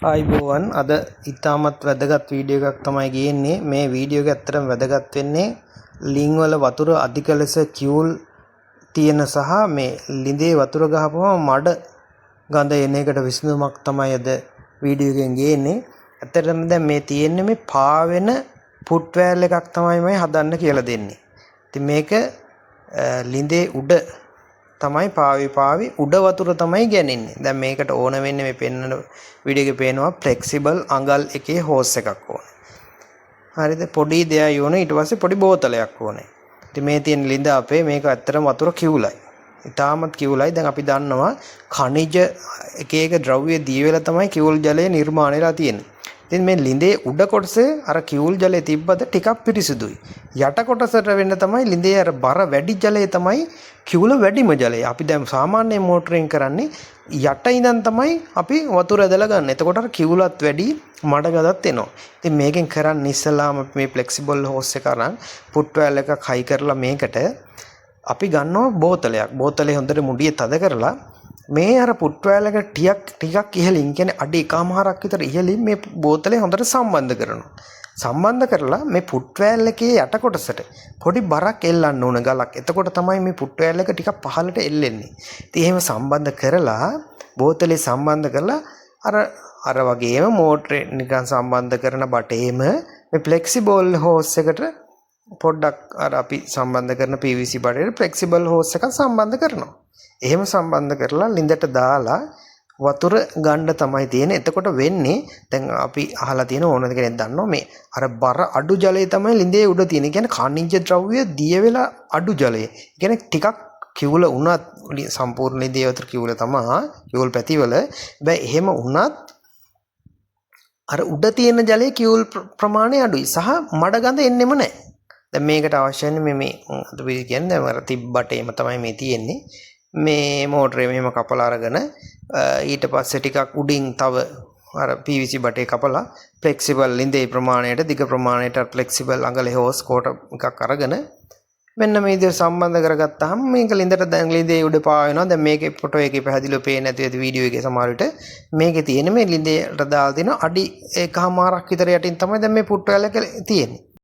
ආයිබෝවන් අද ඉතාමත් වැදගත් වීඩියෝ එකක් තමයි ගේන්නේ. මේ වීඩියෝ එක ඇත්තටම වැදගත් වෙන්නේ ලිං වල වතුර අධික ලෙස කියුල් තියෙන සහ මේ ලිඳේ වතුර ගහපුවම මඩ ගඳ එන එකට විසඳුමක් තමයි අද වීඩියෝ එකෙන් ගේන්නේ. ඇත්තටම දැන් මේ තියෙන්නේ මේ පාවෙන ෆුට් වෑල් එකක් තමයි මම හදන්න කියලා දෙන්නේ. ඉතින් මේක ලිඳේ උඩ තමයි පාවි උඩ වතුර තමයි ගෑනෙන්නේ. දැන් මේකට ඕන වෙන්නේ මේ පෙන්නන වීඩියෝ එකේ පේනවා ෆ්ලෙක්සිබල් අඟල් එකේ හෝස් එකක් ඕනේ. හරිද? පොඩි දෙයක් ඕනේ. ඊට පස්සේ පොඩි බෝතලයක් ඕනේ. ඉතින් මේ තියෙන ලිඳ අපේ මේක ඇත්තටම වතුර කිවුලයි. ඉතාමත් කිවුලයි. දැන් අපි දන්නවා ඛනිජ එක එක ද්‍රව්‍ය දී වෙලා තමයි කිවුල් ජලය නිර්මාණය වෙලා තියෙන්නේ. ඉතින් මේ ලිඳේ උඩ කොටසේ අර කිවුල් ජලය තිබ්බද ටිකක් පිරිසිදුයි. යට කොටසට වෙන්න තමයි ලිඳේ අර බර වැඩි ජලය තමයි කිවුල වැඩිම ජලය. අපි දැන් සාමාන්‍ය මෝටරෙන් කරන්නේ යට ඉඳන් තමයි අපි වතුර ඇදලා ගන්න. එතකොට අර කිවුලත් වැඩි මඩ ගඳත් එනවා. ඉතින් මේකෙන් කරන්නේ ඉස්සලාම මේ ෆ්ලෙක්සිබල් හෝස් එක අරන් ෆුට් වෑල් එකක් හයි කරලා මේකට අපි ගන්නවා බෝතලයක්. බෝතලේ හොඳට මුඩිය තද කරලා මේ අර ෆුට් වෑල් එක ටිකක් ඉහළින් කියන්නේ අඩි එකමාරක් විතර ඉහළින් මේ බෝතලේ හොඳට සම්බන්ධ කරනවා. සම්බන්ධ කරලා මේ ෆුට් වෑල් එකේ යට කොටසට පොඩි බරක් එල්ලන්න ඕන ගලක්. එතකොට තමයි මේ ෆුට් වෑල් එක ටිකක් පහළට එල්ලෙන්නේ. ඉතින් එහෙම සම්බන්ධ කරලා බෝතලේ සම්බන්ධ කරලා අර වගේම මෝටරේ නිකන් සම්බන්ධ කරන බටේම මේ ෆ්ලෙක්සිබල් හෝස් එකට පොඩ්ඩක් අර අපි සම්බන්ධ කරන PVC බටේට ෆ්ලෙක්සිබල් හෝස් එකක් සම්බන්ධ කරනවා. එහෙම සම්බන්ධ කරලා ලිඳට දාලා වතුර ගන්න තමයි තියෙන්නේ. එතකොට වෙන්නේ දැන් අපි අහලා තියෙන ඕනද කෙනෙක් දන්නවා මේ අර බර අඩු ජලය තමයි ලිඳේ උඩ තියෙන්නේ. කියන්නේ ඛනිජ ද්‍රව්‍ය දිය වෙලා අඩු ජලය. කියන්නේ ටිකක් කිවුල වුණත් සම්පූර්ණ ලිඳේ වතුර කිවුල තමයි කිවුල් පැතිවල. හැබැයි එහෙම වුණත් අර උඩ තියෙන ජලයේ කිවුල් ප්‍රමාණය අඩුයි සහ මඩ ගඳ එන්නෙම නැහැ. දැන් මේකට අවශ්‍ය වෙන්නේ මේ අපි කියන්නේ දැන් අර තිබ්බටේම තමයි මේ තියෙන්නේ. මේ මෝටරේ මෙහෙම කපලා අරගෙන ඊට පස්සේ ටිකක් උඩින් තව අර PVC බටේ කපලා ෆ්ලෙක්සිබල් ලිඳේ ප්‍රමාණයට දිග ප්‍රමාණයට ෆ්ලෙක්සිබල් අඟලේ හෝස් කොට එකක් අරගෙන මෙන්න මේ විදිහට සම්බන්ධ කරගත්තාම මේක ලිඳට දැන් ලිඳේ උඩ පාවෙනවා. දැන් මේකේ ෆොටෝ එකේ පැහැදිලිව පේන්නේ නැති වෙද වීඩියෝ එකේ සමහර විට මේකේ තියෙන මේ ලිඳේට දාලා තියෙන අඩි එකමාරක් විතර යටින් තමයි දැන් මේ ෆුට් වෑල් එක තියෙන්නේ.